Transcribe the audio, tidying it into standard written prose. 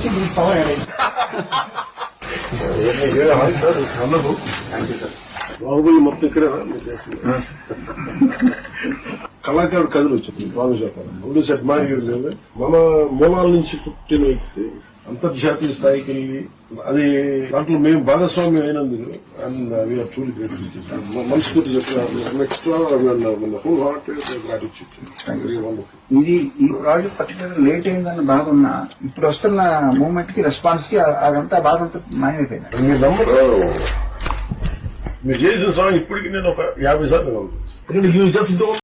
వచ్చి మీకు power add అయింది. బాహుబలి మొత్తం ఇక్కడే కళాకారుడు కథలు వచ్చింది. బాగు చెప్పాలి సెట్ మారి మన మూలాల నుంచి పుట్టిన వ్యక్తి అంతర్జాతీయ స్థాయికి వెళ్ళి అది దాంట్లో మేము భాగస్వామ్యం అయినందుకు అండ్ వీఆర్ ట్రూలీ గ్రేట్ఫుల్. మనస్ఫూర్తి చెప్పిన నెక్స్ట్ హోల్ హార్ట్ గ్రాటిట్యూడ్. ఇది ఈ ప్రాజెక్ట్ పర్టికులర్ లేట్ అయిందన్న బాధ ఉన్నా ఇప్పుడు వస్తున్న మూవ్మెంట్ కి రెస్పాన్స్ కి అదంతా బాధ మాయమైపోయింది. మీ నంబర్ మీరు చేసిన సాంగ్ ఇప్పటికి నేను ఒక 50 సార్లు